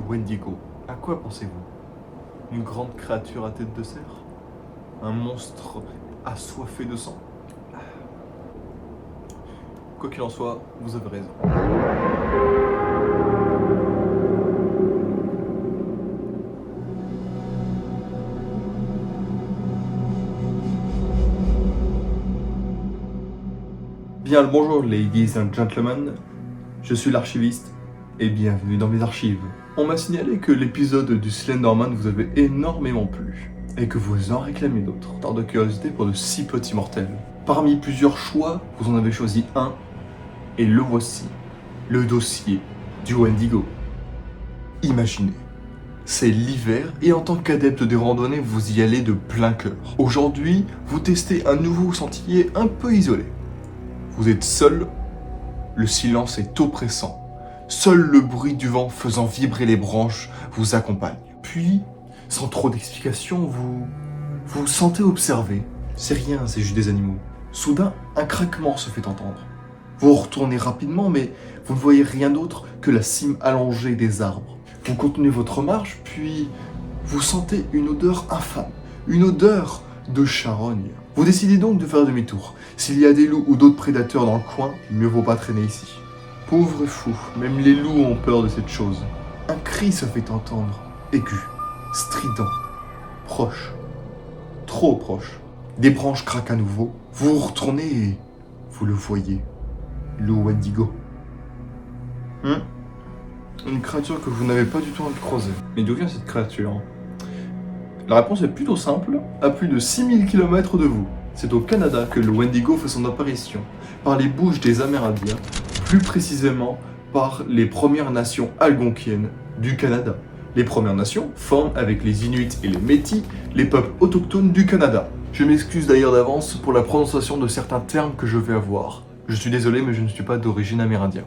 Wendigo, à quoi pensez-vous? Une grande créature à tête de cerf? Un monstre assoiffé de sang? Quoi qu'il en soit, vous avez raison. Bien le bonjour, ladies and gentlemen. Je suis l'archiviste et bienvenue dans mes archives. On m'a signalé que l'épisode du Slenderman vous avait énormément plu et que vous en réclamiez d'autres. Tant de curiosité pour de si petits mortels. Parmi plusieurs choix, vous en avez choisi un et le voici, le dossier du Wendigo. Imaginez, c'est l'hiver et en tant qu'adepte des randonnées, vous y allez de plein cœur. Aujourd'hui, vous testez un nouveau sentier un peu isolé. Vous êtes seul, le silence est oppressant. Seul le bruit du vent faisant vibrer les branches vous accompagne. Puis, sans trop d'explications, vous vous sentez observé. C'est rien, c'est juste des animaux. Soudain, un craquement se fait entendre. Vous retournez rapidement, mais vous ne voyez rien d'autre que la cime allongée des arbres. Vous continuez votre marche, puis vous sentez une odeur infâme, une odeur de charogne. Vous décidez donc de faire demi-tour. S'il y a des loups ou d'autres prédateurs dans le coin, mieux vaut pas traîner ici. Pauvre fou, même les loups ont peur de cette chose. Un cri se fait entendre, aigu, strident, proche, trop proche. Des branches craquent à nouveau. Vous vous retournez et vous le voyez. Le Wendigo. Une créature que vous n'avez pas du tout envie de croiser. Mais d'où vient cette créature? La réponse est plutôt simple, à plus de 6000 km de vous. C'est au Canada que le Wendigo fait son apparition, par les bouches des Amérindiens, plus précisément par les Premières Nations algonquiennes du Canada. Les Premières Nations forment avec les Inuits et les Métis les peuples autochtones du Canada. Je m'excuse d'ailleurs d'avance pour la prononciation de certains termes que je vais avoir. Je suis désolé, mais je ne suis pas d'origine amérindienne.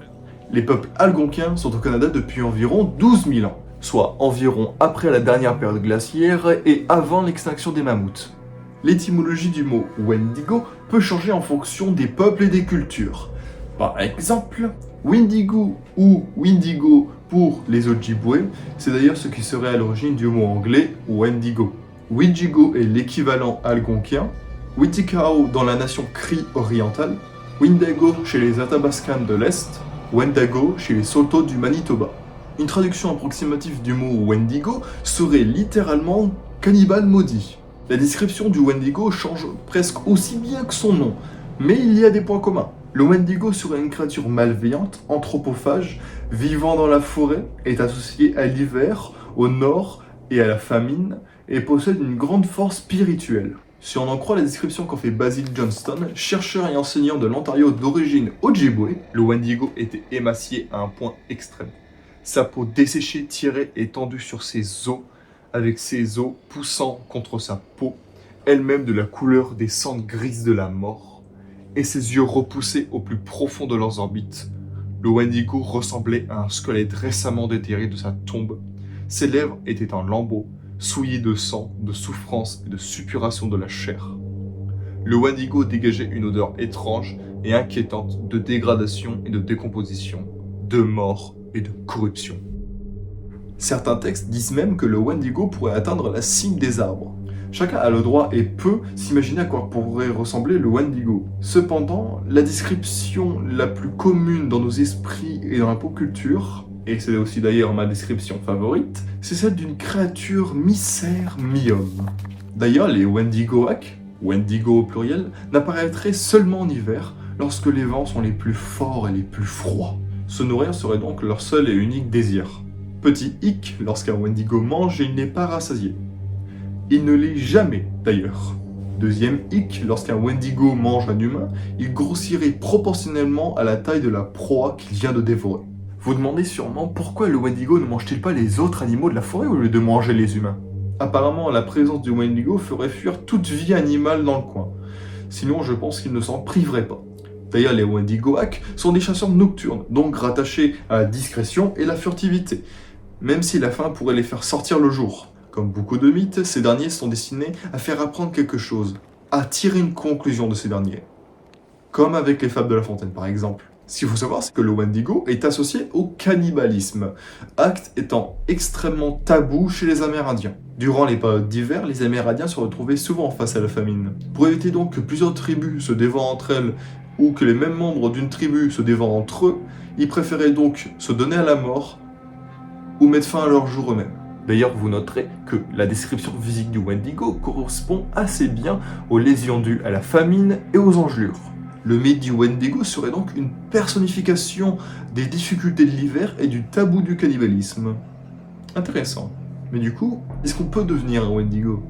Les peuples algonquiens sont au Canada depuis environ 12 000 ans, soit environ après la dernière période glaciaire et avant l'extinction des mammouths. L'étymologie du mot Wendigo peut changer en fonction des peuples et des cultures. Par exemple, Windigo ou Windigo pour les Ojibwe, c'est d'ailleurs ce qui serait à l'origine du mot anglais Wendigo. Widjigo est l'équivalent algonquin, Witikao dans la nation Cri orientale, Windago chez les Athabascans de l'Est, Wendago chez les Saulteaux du Manitoba. Une traduction approximative du mot Wendigo serait littéralement cannibale maudit. La description du Wendigo change presque aussi bien que son nom, mais il y a des points communs. Le Wendigo serait une créature malveillante, anthropophage, vivant dans la forêt, est associé à l'hiver, au nord et à la famine, et possède une grande force spirituelle. Si on en croit la description qu'en fait Basil Johnston, chercheur et enseignant de l'Ontario d'origine Ojibwe, le Wendigo était émacié à un point extrême. Sa peau desséchée, tirée et tendue sur ses os, avec ses os poussant contre sa peau, elle-même de la couleur des cendres grises de la mort, et ses yeux repoussés au plus profond de leurs orbites. Le Wendigo ressemblait à un squelette récemment déterré de sa tombe. Ses lèvres étaient en lambeaux, souillées de sang, de souffrance et de suppuration de la chair. Le Wendigo dégageait une odeur étrange et inquiétante de dégradation et de décomposition, de mort et de corruption. Certains textes disent même que le Wendigo pourrait atteindre la cime des arbres. Chacun a le droit et peut s'imaginer à quoi pourrait ressembler le Wendigo. Cependant, la description la plus commune dans nos esprits et dans la pop culture, et c'est aussi d'ailleurs ma description favorite, c'est celle d'une créature mi-cerf, mi-homme. D'ailleurs, les Wendigoaks, Wendigo au pluriel, n'apparaîtraient seulement en hiver, lorsque les vents sont les plus forts et les plus froids. Se nourrir serait donc leur seul et unique désir. Petit hic, lorsqu'un Wendigo mange, il n'est pas rassasié. Il ne l'est jamais, d'ailleurs. Deuxième hic, lorsqu'un Wendigo mange un humain, il grossirait proportionnellement à la taille de la proie qu'il vient de dévorer. Vous demandez sûrement pourquoi le Wendigo ne mange-t-il pas les autres animaux de la forêt au lieu de manger les humains? Apparemment, la présence du Wendigo ferait fuir toute vie animale dans le coin. Sinon, je pense qu'il ne s'en priverait pas. D'ailleurs, les Wendigoaks sont des chasseurs nocturnes, donc rattachés à la discrétion et la furtivité, même si la faim pourrait les faire sortir le jour. Comme beaucoup de mythes, ces derniers sont destinés à faire apprendre quelque chose, à tirer une conclusion de ces derniers. Comme avec les fables de La Fontaine par exemple. Ce qu'il faut savoir, c'est que le Wendigo est associé au cannibalisme, acte étant extrêmement tabou chez les Amérindiens. Durant les périodes d'hiver, les Amérindiens se retrouvaient souvent face à la famine. Pour éviter donc que plusieurs tribus se dévorent entre elles, ou que les mêmes membres d'une tribu se dévorent entre eux, ils préféraient donc se donner à la mort, ou mettre fin à leur jour eux-mêmes. D'ailleurs, vous noterez que la description physique du Wendigo correspond assez bien aux lésions dues à la famine et aux engelures. Le mythe du Wendigo serait donc une personnification des difficultés de l'hiver et du tabou du cannibalisme. Intéressant. Mais du coup, est-ce qu'on peut devenir un Wendigo?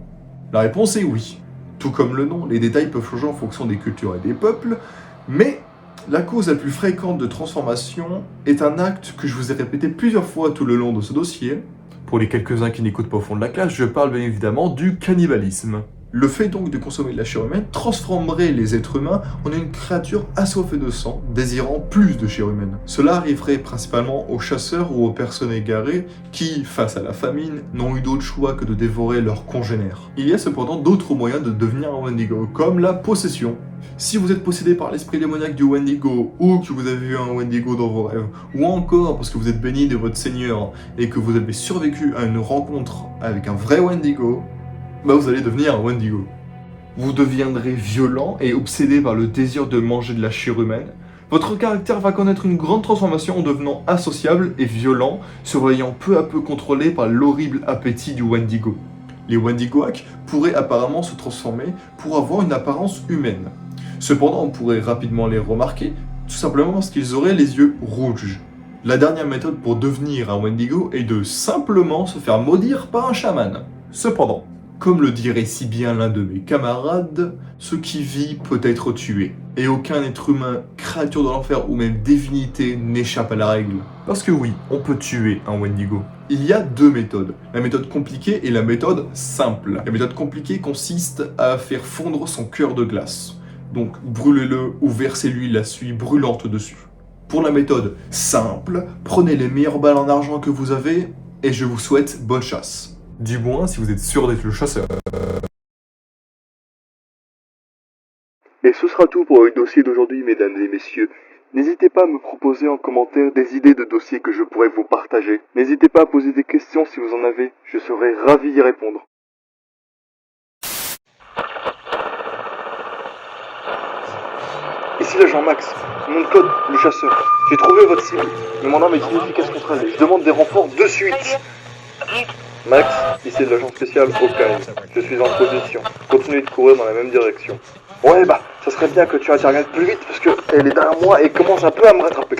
La réponse est oui. Tout comme le nom, les détails peuvent changer en fonction des cultures et des peuples, mais la cause la plus fréquente de transformation est un acte que je vous ai répété plusieurs fois tout le long de ce dossier. Pour les quelques-uns qui n'écoutent pas au fond de la classe, je parle bien évidemment du cannibalisme. Le fait donc de consommer de la chair humaine transformerait les êtres humains en une créature assoiffée de sang, désirant plus de chair humaine. Cela arriverait principalement aux chasseurs ou aux personnes égarées qui, face à la famine, n'ont eu d'autre choix que de dévorer leurs congénères. Il y a cependant d'autres moyens de devenir un Wendigo, comme la possession. Si vous êtes possédé par l'esprit démoniaque du Wendigo, ou que vous avez vu un Wendigo dans vos rêves, ou encore parce que vous êtes béni de votre Seigneur et que vous avez survécu à une rencontre avec un vrai Wendigo, vous allez devenir un Wendigo. Vous deviendrez violent et obsédé par le désir de manger de la chair humaine. Votre caractère va connaître une grande transformation en devenant associable et violent, se voyant peu à peu contrôlé par l'horrible appétit du Wendigo. Les Wendigoaks pourraient apparemment se transformer pour avoir une apparence humaine. Cependant, on pourrait rapidement les remarquer, tout simplement parce qu'ils auraient les yeux rouges. La dernière méthode pour devenir un Wendigo est de simplement se faire maudire par un chaman. Cependant, comme le dirait si bien l'un de mes camarades, ce qui vit peut être tué. Et aucun être humain, créature de l'enfer ou même divinité n'échappe à la règle. Parce que oui, on peut tuer un Wendigo. Il y a deux méthodes, la méthode compliquée et la méthode simple. La méthode compliquée consiste à faire fondre son cœur de glace. Donc brûlez-le ou versez-lui la suie brûlante dessus. Pour la méthode simple, prenez les meilleures balles en argent que vous avez et je vous souhaite bonne chasse. Du moins si vous êtes sûr d'être le chasseur. Et ce sera tout pour le dossier d'aujourd'hui, mesdames et messieurs. N'hésitez pas à me proposer en commentaire des idées de dossiers que je pourrais vous partager. N'hésitez pas à poser des questions si vous en avez, je serai ravi d'y répondre. Ici l'agent Max, nom de code, le chasseur. J'ai trouvé votre cible, mais mon arme est inefficace contre elle. Je demande des renforts de suite. Max, ici de l'agent spécial au calme. Je suis en position. Continuez de courir dans la même direction. Ouais ça serait bien que tu interviennes plus vite parce que elle est derrière moi et commence un peu à me rattraper.